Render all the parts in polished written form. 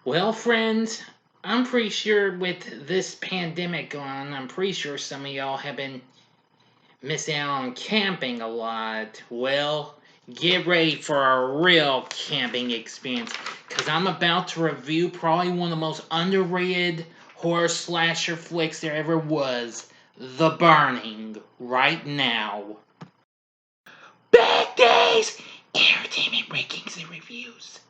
Well, friends, I'm pretty sure with this pandemic going on, I'm pretty sure some of y'all have been missing out on camping a lot. Well, get ready for a real camping experience because I'm about to review probably one of the most underrated horror slasher flicks there ever was, The Burning, right now. Big Days! Entertainment rankings and reviews.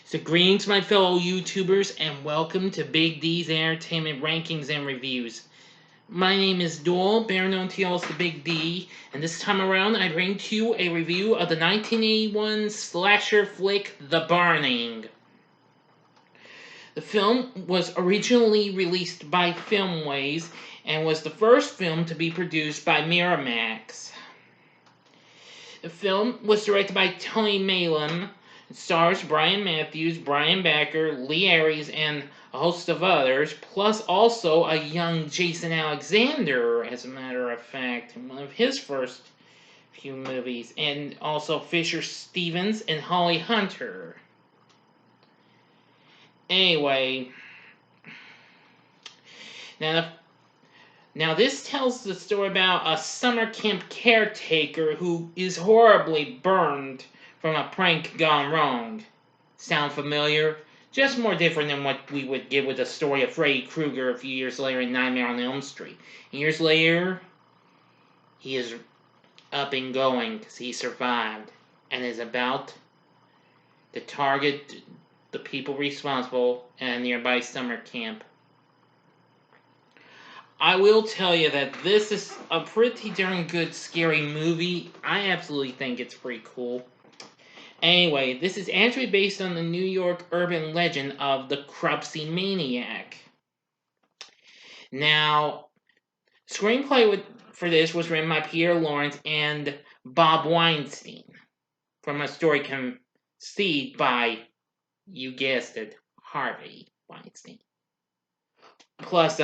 So, greetings, my fellow YouTubers, and welcome to Big D's Entertainment Rankings and Reviews. My name is Doyle, better known to y'all as the Big D, and this time around I bring to you a review of the 1981 slasher flick The Burning. The film was originally released by Filmways and was the first film to be produced by Miramax. The film was directed by Tony Maylam. It stars Brian Matthews, Brian Backer, Lee Aries, and a host of others, plus also a young Jason Alexander, as a matter of fact, in one of his first few movies, and also Fisher Stevens and Holly Hunter. Anyway, now this tells the story about a summer camp caretaker who is horribly burned from a prank gone wrong. Sound familiar? Just more different than what we would get with the story of Freddy Krueger a few years later in Nightmare on Elm Street. And years later, he is up and going because he survived and is about to target the people responsible in a nearby summer camp. I will tell you that this is a pretty darn good scary movie. I absolutely think it's pretty cool. Anyway, this is actually based on the New York urban legend of the Cropsey Maniac. Now, screenplay for this was written by Peter Lawrence and Bob Weinstein, from a story conceived by, you guessed it, Harvey Weinstein. Plus,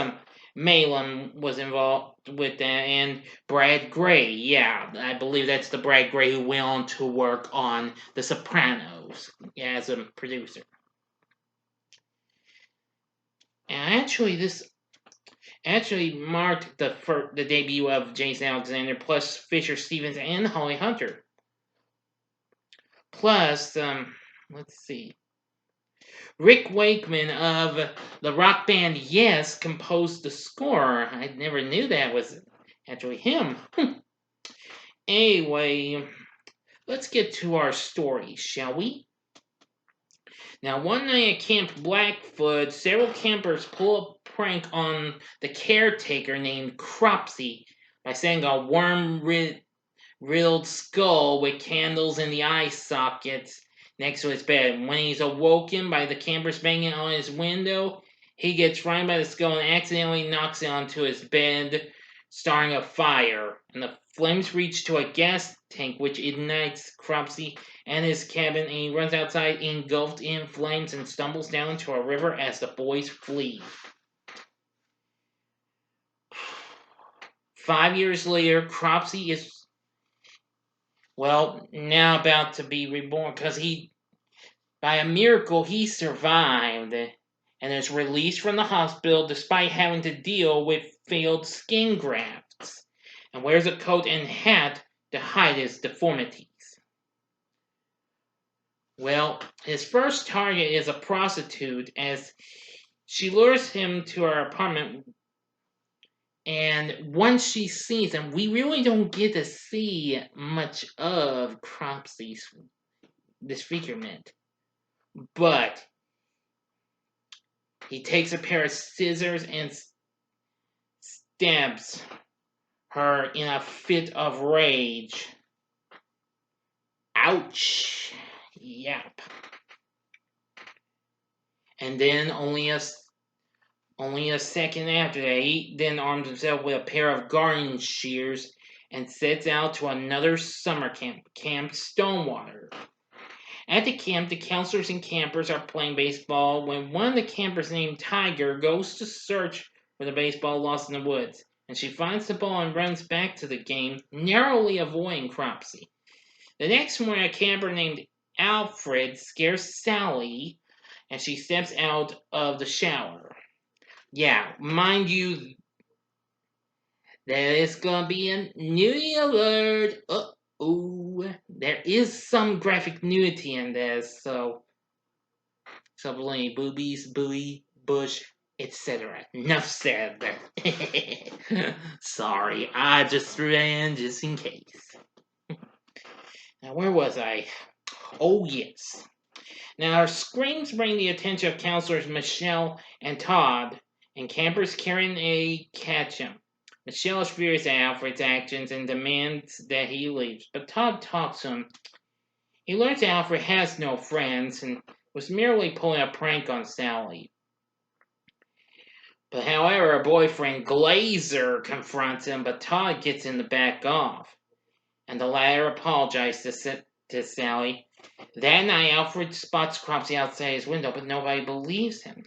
Malin was involved with that, and Brad Gray. Yeah, I believe that's the Brad Gray who went on to work on The Sopranos as a producer. And this actually marked the debut of Jason Alexander, plus Fisher Stevens and Holly Hunter. Plus, let's see. Rick Wakeman of the rock band Yes composed the score. I never knew that was actually him. Anyway, let's get to our story, shall we? Now, one night at Camp Blackfoot, several campers pull a prank on the caretaker named Cropsey by setting a worm-riddled skull with candles in the eye sockets next to his bed. When he's awoken by the campers banging on his window, he gets frightened by the skull and accidentally knocks it onto his bed, starting a fire. And the flames reach to a gas tank, which ignites Cropsey and his cabin, and he runs outside, engulfed in flames, and stumbles down into a river as the boys flee. 5 years later, Cropsey is, well, now about to be reborn because by a miracle, he survived and is released from the hospital despite having to deal with failed skin grafts, and wears a coat and hat to hide his deformities. Well, his first target is a prostitute as she lures him to her apartment, and once she sees him, we really don't get to see much of Cropsey's disfigurement. But he takes a pair of scissors and stabs her in a fit of rage. Ouch. Yep. And then only a second after that, he then arms himself with a pair of garden shears and sets out to another summer camp, Camp Stonewater. At the camp, the counselors and campers are playing baseball when one of the campers named Tiger goes to search for the baseball lost in the woods, and she finds the ball and runs back to the game, narrowly avoiding Cropsey. The next morning, a camper named Alfred scares Sally as she steps out of the shower. Yeah, mind you, there is gonna be a nudity alert. Oh, there is some graphic nudity in this, so subliminal boobies, buoy, bush, etc. Enough said. Sorry, I just threw that in just in case. Now, where was I? Oh, yes. Now, her screams bring the attention of counselors Michelle and Todd, and campers Karen A. catch him. Michelle is furious at Alfred's actions and demands that he leaves, but Todd talks to him. He learns that Alfred has no friends and was merely pulling a prank on Sally. But however, her boyfriend Glazer confronts him, but Todd gets him to back off, and the latter apologizes to Sally. That night, Alfred spots Cropsy outside his window, but nobody believes him.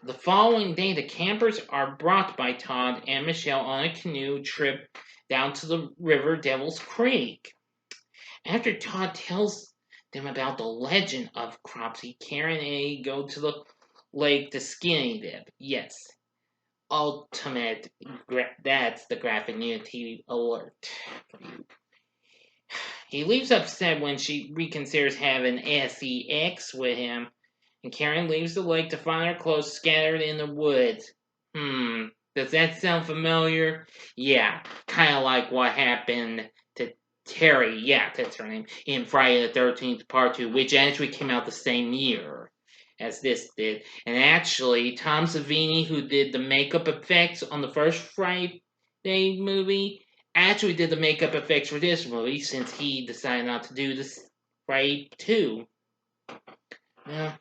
The following day, the campers are brought by Todd and Michelle on a canoe trip down to the river Devil's Creek. After Todd tells them about the legend of Cropsy, Karen A go to the lake to skinny dip. Yes, ultimate. That's the graphic nudity alert for you. He leaves upset when she reconsiders having sex with him, and Karen leaves the lake to find her clothes scattered in the woods. Does that sound familiar? Yeah, kind of like what happened to Terry, yeah, that's her name, in Friday the 13th Part 2, which actually came out the same year as this did. And actually, Tom Savini, who did the makeup effects on the first Friday movie, actually did the makeup effects for this movie since he decided not to do this Friday 2. Now,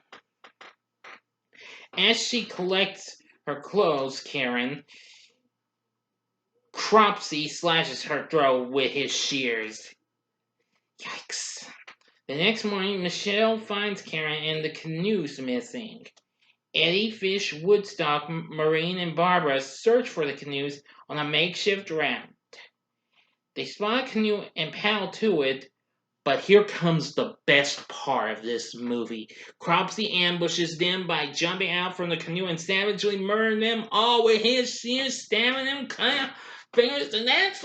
as she collects her clothes, Cropsy slashes her throat with his shears. Yikes. The next morning, Michelle finds Karen and the canoes missing. Eddie, Fish, Woodstock, Marine, and Barbara search for the canoes on a makeshift raft. They spot a canoe and paddle to it, but here comes the best part of this movie. Cropsy ambushes them by jumping out from the canoe and savagely murdering them all with his shears, stabbing them, cutting fingers, and that's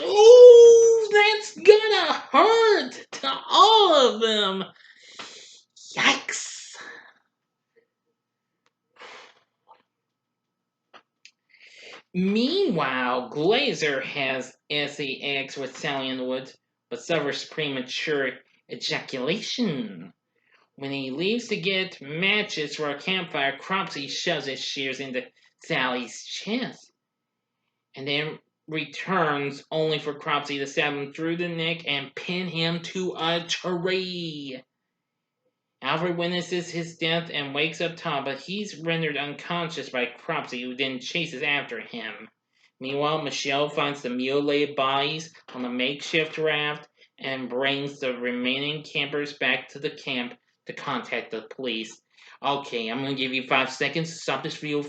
gonna hurt to all of them. Yikes. Meanwhile, Glazer has sex with Sally in the woods, but suffers premature ejaculation. When he leaves to get matches for a campfire, Cropsy shoves his shears into Sally's chest, and then returns only for Cropsy to stab him through the neck and pin him to a tree. Alfred witnesses his death and wakes up Todd, but he's rendered unconscious by Cropsy, who then chases after him. Meanwhile, Michelle finds the mutilated bodies on the makeshift raft and brings the remaining campers back to the camp to contact the police. Okay, I'm gonna give you 5 seconds to stop this video.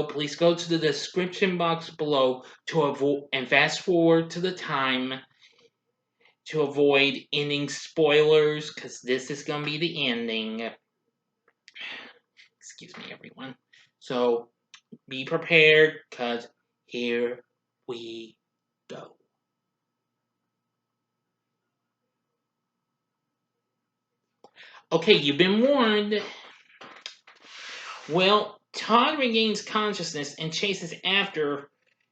Please go to the description box below to avoid and fast forward to the time to avoid ending spoilers, because this is gonna be the ending. Excuse me, everyone. So be prepared, because here we go. Okay, you've been warned. Well, Todd regains consciousness and chases after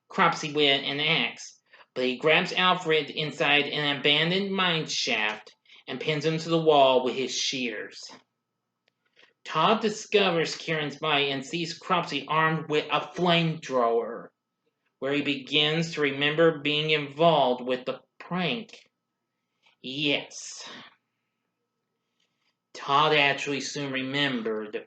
Cropsy with an axe, but he grabs Alfred inside an abandoned mine shaft and pins him to the wall with his shears. Todd discovers Karen's body and sees Cropsy armed with a flamethrower, where he begins to remember being involved with the prank. Yes, Todd actually soon remembered.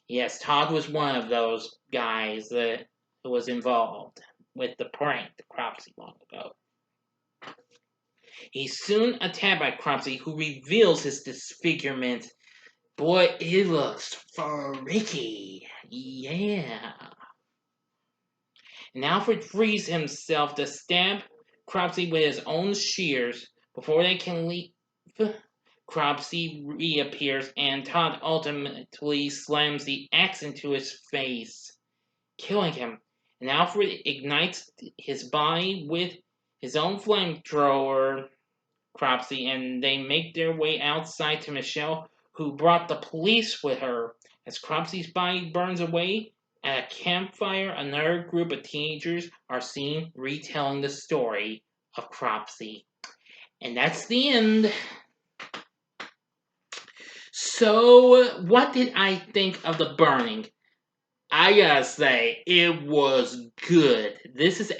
Yes, Todd was one of those guys that was involved with the prank to Cropsy long ago. He's soon attacked by Cropsy, who reveals his disfigurement. Boy, it looks freaky. Yeah. And Alfred frees himself to stab Cropsy with his own shears before they can leave Cropsy reappears and Todd ultimately slams the axe into his face, killing him. And Alfred ignites his body with his own flamethrower, Cropsy, and they make their way outside to Michelle, who brought the police with her. As Cropsy's body burns away at a campfire, another group of teenagers are seen retelling the story of Cropsy. And that's the end. So, what did I think of The Burning? I gotta say, it was good. This is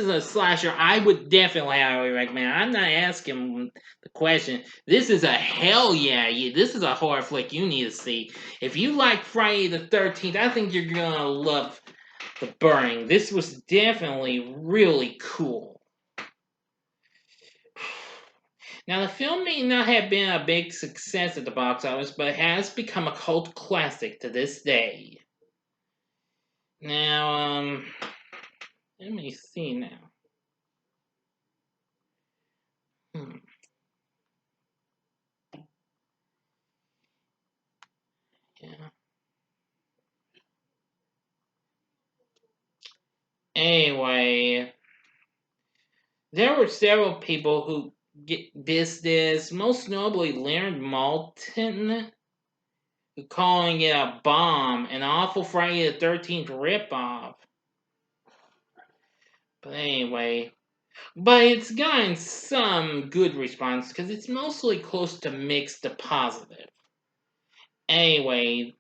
a slasher I would definitely highly recommend. I'm not asking the question. This is a hell yeah. This is a horror flick you need to see. If you like Friday the 13th, I think you're gonna love The Burning. This was definitely really cool. Now, the film may not have been a big success at the box office, but it has become a cult classic to this day. Now, let me see now. Yeah. Anyway, there were several people who dissed this, most notably Leonard Maltin, who calling it a bomb, an awful Friday the 13th ripoff. But anyway, but it's gotten some good response because it's mostly close to mixed to positive. Anyway,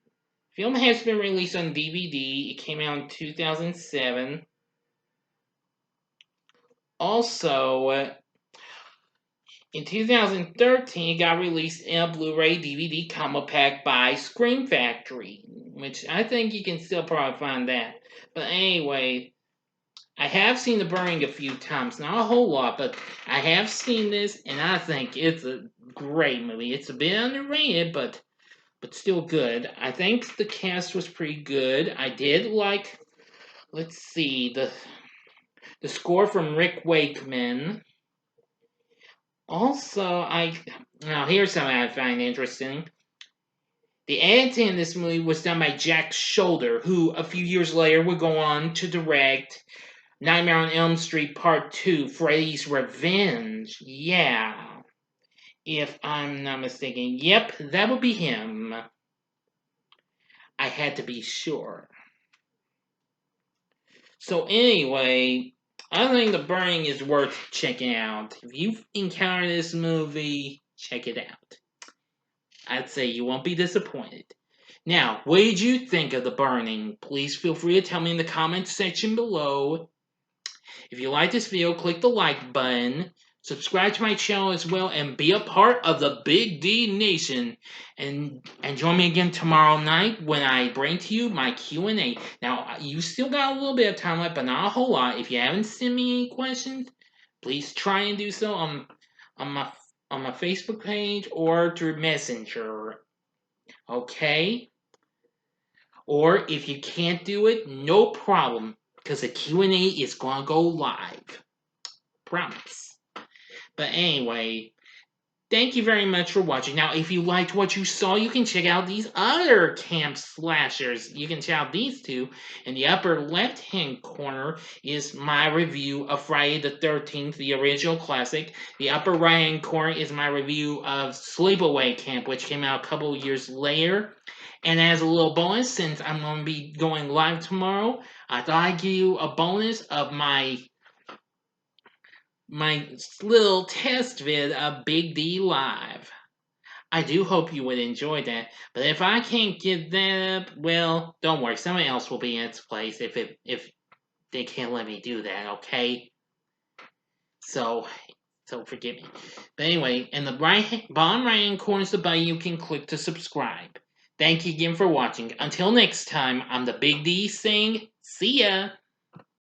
film has been released on DVD. It came out in 2007. Also, in 2013, it got released in a Blu-ray DVD combo pack by Scream Factory, which I think you can still probably find that. But anyway, I have seen The Burning a few times, not a whole lot, but I have seen this, and I think it's a great movie. It's a bit underrated, but still good. I think the cast was pretty good. I did like, let's see, the score from Rick Wakeman. Also, now here's something I find interesting. The editing in this movie was done by Jack Shoulder, who a few years later would go on to direct Nightmare on Elm Street Part 2, Freddy's Revenge. Yeah. If I'm not mistaken. Yep, that would be him. I had to be sure. So anyway, I think The Burning is worth checking out. If you've encountered this movie, check it out. I'd say you won't be disappointed. Now, what did you think of The Burning? Please feel free to tell me in the comments section below. If you like this video, click the like button, subscribe to my channel as well, and be a part of the Big D Nation. And join me again tomorrow night when I bring to you my Q&A. Now, you still got a little bit of time left, but not a whole lot. If you haven't sent me any questions, please try and do so on my Facebook page or through Messenger. Okay? Or if you can't do it, no problem, because the Q&A is going to go live. Promise. But anyway, thank you very much for watching. Now, if you liked what you saw, you can check out these other camp slashers. You can check out these two. In the upper left-hand corner is my review of Friday the 13th, the original classic. The upper right-hand corner is my review of Sleepaway Camp, which came out a couple years later. And as a little bonus, since I'm going to be going live tomorrow, I thought I'd give you a bonus of my little test vid of Big D Live. I do hope you would enjoy that, but if I can't get that up, well, don't worry, someone else will be in its place if they can't let me do that, okay? So forgive me. But anyway, in the bottom right-hand corner is the button you can click to subscribe. Thank you again for watching. Until next time, I'm the Big D saying, see ya!